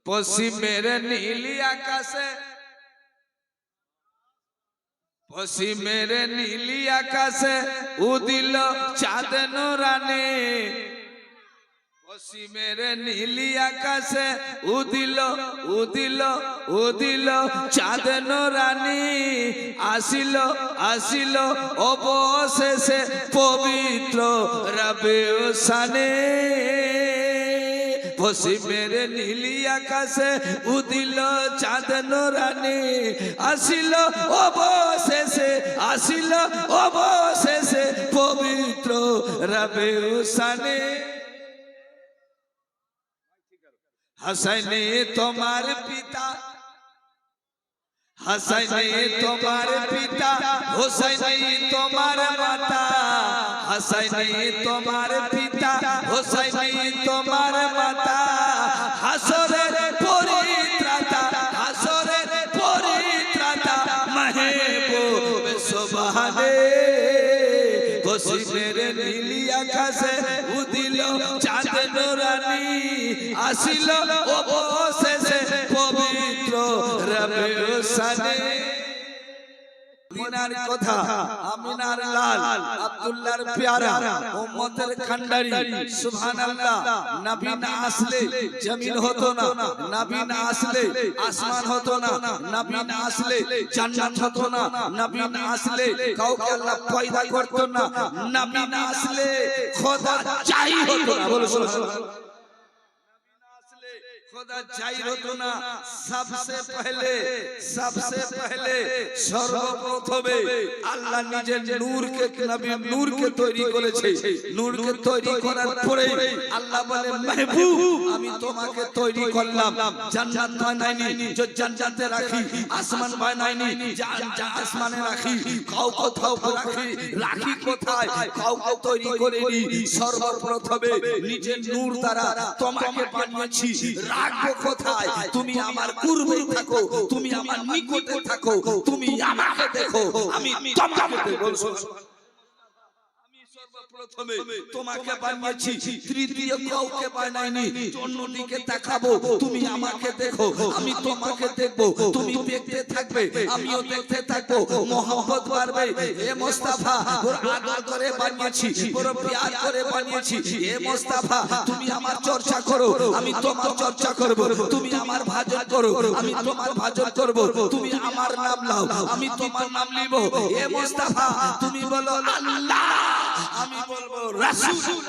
পশ্চিমের নীলি আকাশে, পশ্চিমের নীলি আকাশে উদিল চাঁদ নুরানি, পশ্চিমের নীলি আকাশে উদিল উদিল উদিল চাঁদ নুরানি, আসিল আসিল অবশেষে পবিত্র রবিউল সানি। পশ্চিমের নীলি আকাশে উদিল চাঁদ নুরানি, আসিল অবশেষে আসিল অবশেষে পবিত্র রবিউল সানি। হাসাইনে তোমার পিতা, হাসাইনে তোমার পিতা, হোসাইনে তোমার মাতা, হাসাইনে তোমার পিতা, হোসাইনে তোমার মাতা, হাসরের পরিত্রাতা, হাসরের পরিত্রাতা মাহবুব সুবহানে। পশ্চিমের নীলি আকাশে উদিল চাঁদ নুরানি, আসিল অবশেষে পবিত্র রবিউল সানি। আমিনার কথা, আমিনার লাল, আব্দুল্লাহর প্যারা, উম্মতের খান্ডারি, সুবহানাল্লাহ। নবী না আসলে জমিন হতো না, নবী না আসলে আসমান হতো না, নবী না আসলে জান্নাত হতো না, নবী না আসলে কাউকে আল্লাহ পয়দা করতো না, নবী না আসলে খোদা চাই হতো না। বলো সুবহানাল্লাহ। खुदा जाहिर होतो ना। सबसे पहले सर्वप्रथमे আল্লাহ নিজের নূরকে, নবী নূরকে তৈরি করেছে। নূরকে তৈরি করার পরে আল্লাহ বলে মাহবুব আমি তোমাকে তৈরি করলাম, জান্নাত বানাইনি যে জান্নাতে রাখি, আসমান বানাইনি যা আসমানে রাখি, কাউ কোথাও রাখি কোথায়, কাউকে তৈরি করিনি। সর্বপ্রথমে নিজের নূর দ্বারা তোমাকে বানিয়েছি, রাখবো কোথায়? তুমি আমার পূর্বেই থাকো, তুমি আমার নিকটে থাকো, তুমি আমাকে দেখো, আমি তোমাকে দেখো। প্রথমে তোমাকে বানিয়েছি, তৃতীয় কাউকে বানাইনি। অন্যদিকে তাকাবো, তুমি আমাকে দেখো, আমি তোমাকে দেখবো, তুমি দেখতে থাকবে, আমিও দেখতে থাকবো, মোহাম্মত বাড়বে। এ মুস্তাফা ওর আদর করে বানিয়েছি, ওর প্যার করে বানিয়েছি। এ মুস্তাফা তুমি আমার চর্চা করো, আমি তোমার চর্চা করব, তুমি আমার ভাজন করো, আমি তোমার ভাজন করব, তুমি আমার নাম নাও, আমি তোমার নাম নিব। এ মুস্তাফা তুমি বলো আল্লাহ, আমি বলবো রাসূল।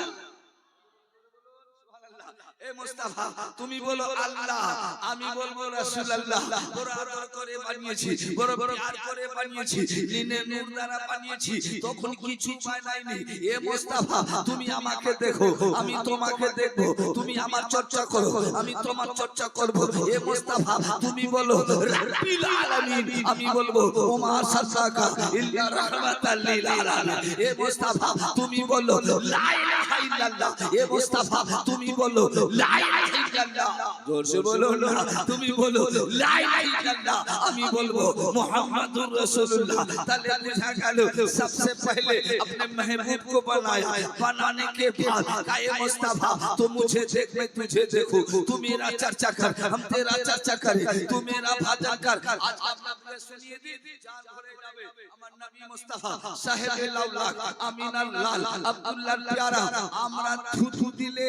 এ মুস্তাফা তুমি বলো আল্লাহ, আমি বলবো রাসূলুল্লাহ। বড় আদর করে বানিয়েছি, বড় প্যার করে বানিয়েছি, নিনে নূর দ্বারা বানিয়েছি, তখন কিছু বানাইনি। এ মুস্তাফা তুমি আমাকে দেখো, আমি তোমাকে দেখবো, তুমি আমার চর্চা করো, আমি তোমার চর্চা করব। এ মুস্তাফা তুমি বলো রাব্বিল আলামিন, আমি বলবো ওমা সাল্লাকা ইল্লা রাহমাতাল লিল আলামিন। এ মুস্তাফা তুমি বলো লা ইলাহা ইল্লাল্লাহ। এ মুস্তাফা তুমি বলো লা ইলাহা ইল্লাল্লাহ। জোরসে বলো না, তুমি বলো লা ইলাহা ইল্লাল্লাহ, আমি বলবো মুহাম্মাদুর রাসূলুল্লাহ। তাহলে বুঝা গেল सबसे पहले अपने महबूब को बनाया, बनाने के बाद काए मुस्ताफा तो मुझे देख मैं तुझे देखूं, तू मेरा चर्चा कर हम तेरा चर्चा करें, तू मेरा भजन कर। आज आप नबी सुनिए दी जान भरे जावे আমার নবী মুস্তাফা সাহেবে লাউলাক আমিনার লাল আব্দুল্লাহর প্যারা। আমরা থুথু দিলে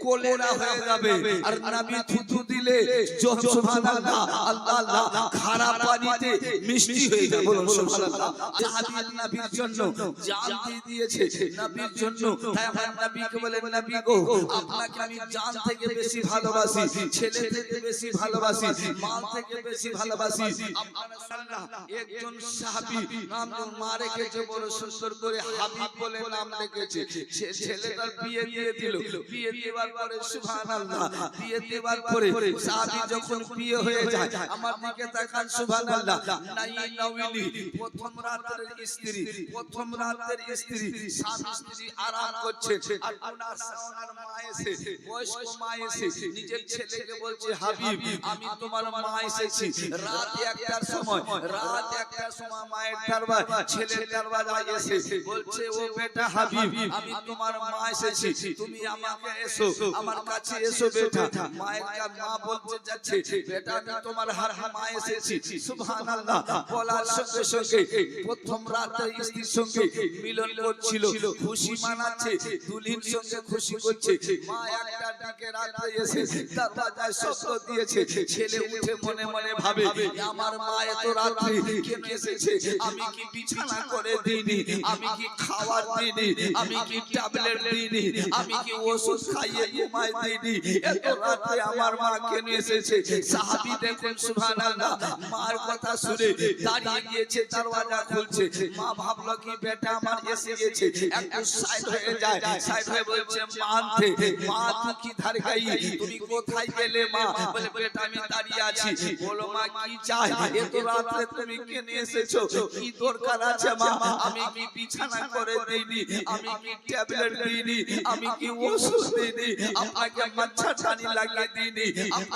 কোলেরা হয়ে যাবে, আর নবী থুথু দিলে সুবহানাল্লাহ আল্লাহ আল্লাহ খারাপ পানিতে মিষ্টি হয়ে যাবে। বলুন সুবহানাল্লাহ। সাহাবী নবীর জন্য জান দিয়ে দিয়েছে, নবীর জন্য। তাই আমার নবীকে বলেন নবী গো আপনাকে আমি জান থেকে বেশি ভালোবাসি, ছেলে থেকে বেশি ভালোবাসি, মাল থেকে বেশি ভালোবাসি। আপনারা সাল্লাল্লাহ একজন সাহাবী নাম মা রেখেছে, বড় সুন্দর করে হাবিব বলে নাম রেখেছে। সে ছেলেটার বিয়ে দিয়ে দিল, বিয়ে দেওয়ার পরে সুবহানাল্লাহ, বিয়ে দেওয়ার পরে সাহাবী যখন বিয়ে হয়ে যায় আমার দিকে তাকান সুবহানাল্লাহ। নাই নওয়ালি প্রথম রাতের স্ত্রী, প্রথম রাতের স্ত্রী, স্বামী স্ত্রী আরাম করছে, আর ওনার মা এসে, বয়স্ক মা এসে নিজের ছেলেকে বলছে হাবিব আমি তোমার মা এসেছি। রাত 1টার সময়, রাত 1টার সময় মায়ের দরবার, ছেলের দরবাজায় এসে বলছে ও বেটা হাবিব আমি তোমার মা এসেছি, তুমি আমাকে এসো, আমার কাছে কাছে এসো বেটা। মায়ের মা বলতে যাচ্ছে বেটা আমি তোমার হার মা এসেছি। সুবহানাল্লাহ বলার সঙ্গে সঙ্গে প্রথম রাতে স্ত্রীর সঙ্গে মিলন করছিল, খুশি মানাচ্ছে, দুলির সঙ্গে খুশি করছে। মা একটা দিকে রাতে এসে দরজায় শব্দ দিয়েছে। ছেলে উঠে মনে মনে ভাবে আমার মা এত রাতে কেন এসেছে? আমি কি বিছানা করে দিইনি? আমি কি খাবার দিইনি? আমি কি ট্যাবলেট দিইনি? আমি কি ওষুধ খাইয়ে ঘুমাই দিইনি? এত রাতে আমার মা কেন এসেছে? সাহাবী দেখুন সুবহানাল্লাহ মার কথা শুনে দাঁড়িয়ে গিয়েছে, দরজা খুলছে। মা ভাবলো কি বেটা আমার এসে গেছে, একটু সাইড হয়ে যায়। সাইড হয়ে বলছে মানতে মা তুই কি ধার গাই, তুমি কোথায় গেলে মা? বলে বেটা আমি দাঁড়িয়ে আছি। বলো মা কি চাই? এত রাতে তুমি কেন এসেছো? কি দরকার আছে মা? আমি কি বিছানা করে দিইনি? আমি কি ট্যাবলেট দিইনি? আমি কি ওষুধ দিইনি? আপনাকে মাচ্ছাদানি লাগিয়ে দিইনি?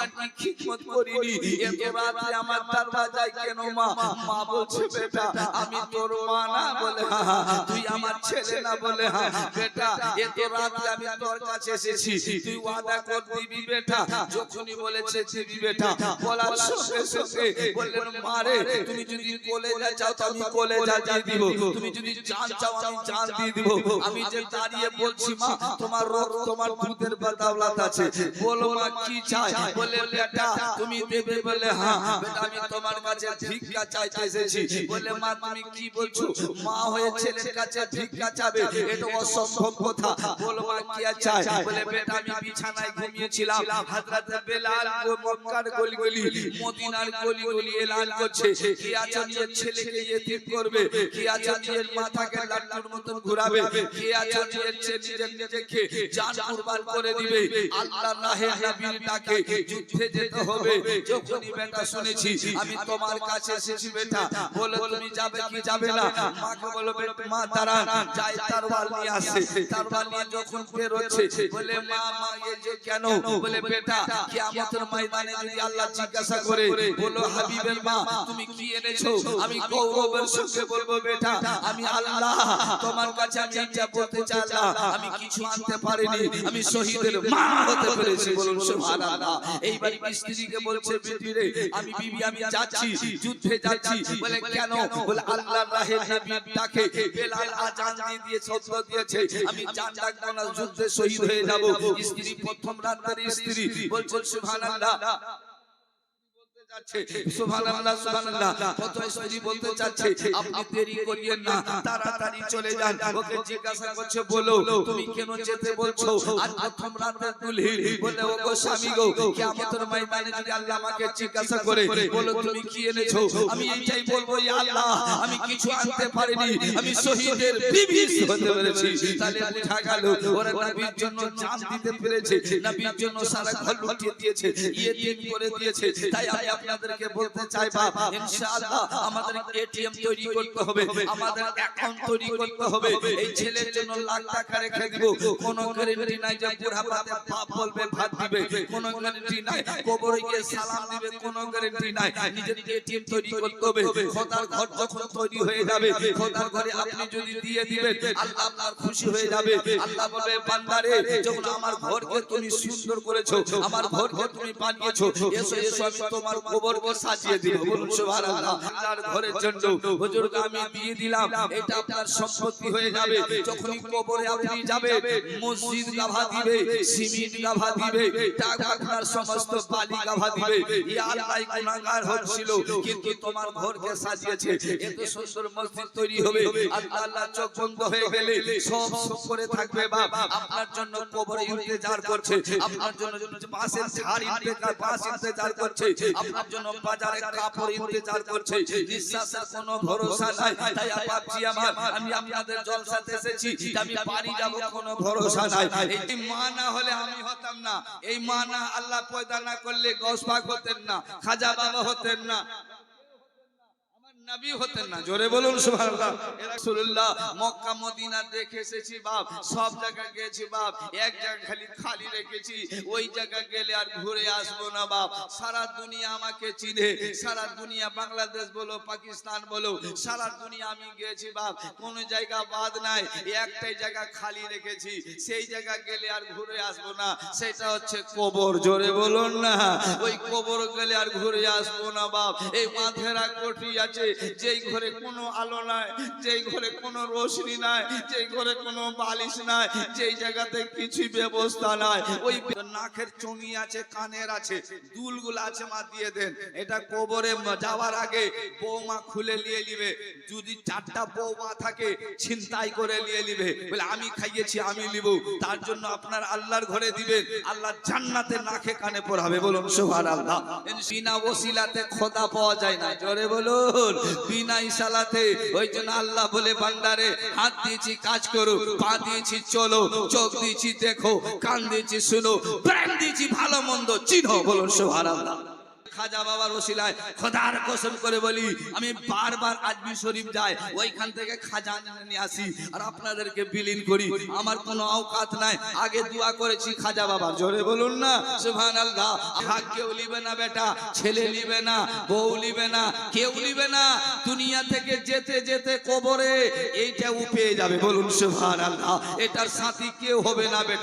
আপনার কি খিদমত করিনি? এত রাতে আমার দরজায় কেন মা? মা বলছে বেটা আমি তোর মা না? বলে হ্যাঁ। তুই আমার ছেলে না? বলে হ্যাঁ। বেটা এত রাতে আমি তোর কাছে এসেছি, তুই ওয়াদা কর দিবি বেটা? যখনই বলেছে দিবি বেটা, বলার সঙ্গে সঙ্গে বললেন মা রে তুমি যদি কলেজা চাও তো আমি কলেজা দিয়ে দিব, তুমি যদি জান চাও আমি জান দিয়ে দিব। আমি যে দাঁড়িয়ে বলছি মা তোমার রোগ তোমার দুধের বদৌলত আছে, বলো মা কি চাই? বলে বেটা তুমি দেবে? বলে হ্যাঁ। বেটা আমি তোমার কাছে ভিক্ষা চাইতে এসেছি। বলে মা তুমি কি বলছো? মা হয়ে ছেলের কাছে ভিক্ষা চাবে, এটা অসম্ভব কথা। বলো মা কি চাই? বলে বেটা আমি বিছানায় ঘুমিয়েছিলাম, হযরত বেলাল মক্কার গলি গলি মদিনার গলি গলি এলান করছে কি আছো নিজের ছেলেকে ইতিম করবে, কি আছো নিজের মাথাকে লাট্টুর মতন ঘুরাবে, কি আছো নিজের নিজেকে জান কুরবান করে দিবে আল্লাহর রাহে নবীর ডাকে যুদ্ধে যেতে হবে। যখনই বেটা শুনেছি আমি তোমার কাছে এসেছি বেটা, বলো তুমি যাবে কি যাবে না? মাকে বলো বেটা মা দাঁড়ান যাই তরবাল নিয়ে আসে। তরবাল নিয়ে যখন বের হচ্ছে বলে মা মা এই যে কেন? বলে বেটা কিয়ামতের ময়দানে যদি আল্লাহ জিজ্ঞাসা করে বলো হাবিবের মা তুমি কি এনেছো? আমি গৌরবের সঙ্গে বলবো বেটা আমি আল্লাহ তোমার কাছে আমি যা বলতে চাইলাম আমি কিছু আনতে পারিনি, আমি শহীদের মা হতে পেরেছি। বলুন সুবহানাল্লাহ। এইবার স্ত্রীকে বলছে বিবি রে আমি বিবি আমি যাচ্ছি যুদ্ধে যাচ্ছি। বলে কেন? বলে আল্লাহর রাহে নবীর ডাকে বেলাল আজান দিয়ে শব্দ দিয়েছে, আমি জান রাখবো না, যুদ্ধে শহীদ হয়ে যাব। স্ত্রী প্রথম রাতের স্ত্রী বলছে সুবহানাল্লাহ সুবহানাল্লাহ সুবহানাল্লাহ। কত স্ত্রী বলতে চাচ্ছে আপনি দেরি করিয়েন না, তাড়াতাড়ি চলে যান। ওকে জিজ্ঞাসা করছে বলো তুমি কেন যেতে বলছো? আজ প্রথম রাতের দুলহি। বলে ও গো স্বামী গো কিয়ামতের ময়দানে যদি আল্লাহ আমাকে জিজ্ঞাসা করে বলো তুমি কি এনেছো, আমি এইটাই বলবো ইয়া আল্লাহ আমি কিছু আনতে পারিনি, আমি শহীদের বিবি হতে পেরেছি। তাহলে বোঝা গেল ওরা নবীর জন্য জান দিতে পেরেছে, নবীর জন্য সারা ঘর লুটিয়ে দিয়েছে, ইয়েতিম করে দিয়েছে। তাই আমি আপনাদেরকে বলতে চাই বাবা ইনশাআল্লাহ আমাদের এটিএম তৈরি করতে হবে, আমাদের অ্যাকাউন্ট তৈরি করতে হবে। এই ছেলের জন্য লাখ টাকা রেখে দিব, কোনো গ্যারান্টি নাই যে বুড়াপাতে বাপ বলবে ভাত দিবে, কোনো গ্যারান্টি নাই কবরে গিয়ে সালাম দিবে, কোনো গ্যারান্টি নাই। নিজের এটিএম তৈরি করতে হবে। খোদার ঘর যখন তৈরি হয়ে যাবে, খোদার ঘরে আপনি যদি দিয়ে দিবেন আল্লাহ আপনার খুশি হয়ে যাবে। আল্লাহ বলবে বান্দারে যখন আমার ঘরকে তুমি সুন্দর করেছো, আমার ঘরকে তুমি বানিয়েছো, এসো এসো আমি তোমার কবরকে সাজিয়ে দিব। বলুন সুবহানাল্লাহ। আল্লাহর ঘরের জন্য হুজুরকে আমি দিয়ে দিলাম, এটা আপনার সম্পত্তি হয়ে যাবে। যখনই কবরে আপনি যাবে মসজিদ গাভা দিবে, সিমেন্ট গাভা দিবে, টাকা আপনার সমস্ত বালি গাভা দিবে। ইয়া আল্লাহ গুনাহগার হচ্ছিল কিন্তু তোমার ঘরকে সাজিয়েছে, এত সুন্দর মসজিদ তৈরি হবে। আল্লাহ আল্লাহ চোখ বন্ধ হয়ে গেলে সব সব করে থাকবে বাপ আপনার জন্য কবরে ইন্তজার করছে, আপনার জন্য পাশে ঝাড় ইন্তজার পাশ ইন্তজার করছে, আপনার জন্য বাজারে কাপড় ইন্তজার করছে। নিঃশ্বাসের কোনো ভরসা নাই। তাই বাপজি আমার আমি আপনাদের জলসাতে এসেছি, আমি বাড়ি যাব কোনো ভরসা নাই। এই মা না হলে আমি হতাম না, এই মা না আল্লাহ পয়দা না করলে গৌস পাক হতেন না, খাজা বাবা হতেন না, নবী হতেন না, জোরে বলুন সুবহানাল্লাহ। রাসূলুল্লাহ মক্কা মদিনা দেখে এসেছি বাপ, সব জায়গা গেছি বাপ, এক জায়গা খালি খালি রেখেছি, ওই জায়গা গেলে আর ঘুরে আসবো না বাপ। সারা দুনিয়া আমাকে চিনে, সারা দুনিয়া বাংলাদেশ বলো পাকিস্তান বলো, সারা দুনিয়া আমি গেছি বাপ, কোন জায়গা বাদ নাই, একটাই জায়গা খালি রেখেছি, সেই জায়গা গেলে আর ঘুরে আসবো না, সেটা হচ্ছে কবর। জোরে বলুন না, ওই কবর গেলে আর ঘুরে আসবো না বাপ। এই মাথেরা কোঠি আছে, যেই ঘরে কোনো আলো নাই, যেই ঘরে কোনো রোশনি নাই, যেই ঘরে কোনো বালিশ নাই, যেই জায়গাতে কিছু ব্যবস্থা নাই, ওই নাকের চঙি আছে, কানের আছে, দুলগুলো আছে, মা দিয়ে দেন। এটা কবরে যাওয়ার আগে বৌমা খুলে নিয়ে নিবে, যদি 4টা বৌমা থাকে ছিনতাই করে নিয়ে নিবে, বলে আমি খাইয়েছি আমি নিব, তার জন্য আপনার আল্লাহর ঘরে দিবেন, আল্লাহ জান্নাতে নাকে কানে পড়াবে। বলুন সুবহানাল্লাহ। বিনা ওসিলাতে খোদা পাওয়া যায় না, জোরে বলুন, বিনা ইশারাতে। ওই জন্য আল্লাহ বলে বান্দারে, হাত দিয়েছি কাজ করো, পা দিয়েছি চলো, চোখ দিয়েছি দেখো, কান দিয়েছি শুনো, প্রাণ দিয়েছি ভালো মন্দ চিনো। বলুন সুবহানাল্লাহ। খাজা বাবার ওসিলায় খোদার কসম করে বলি, আমি বারবার আজমি শরীফ যাই, ওইখান থেকে খাজা নিয়ে আসি আর আপনাদেরকে বিলীন করি। আমার কোনো অওকাত নাই, আগে দোয়া করেছি খাজা বাবার। জোরে বলুন না সুবহানাল্লাহ। হাক কেউ নিবে না বেটা, ছেলে নিবে না, বউ নিবে না, কেউ নিবে না। দুনিয়া থেকে যেতে যেতে কবরে এইটা পেয়ে যাবে। বলুন সুবহানাল্লাহ। এটার সাথী কেউ হবে না বেটা।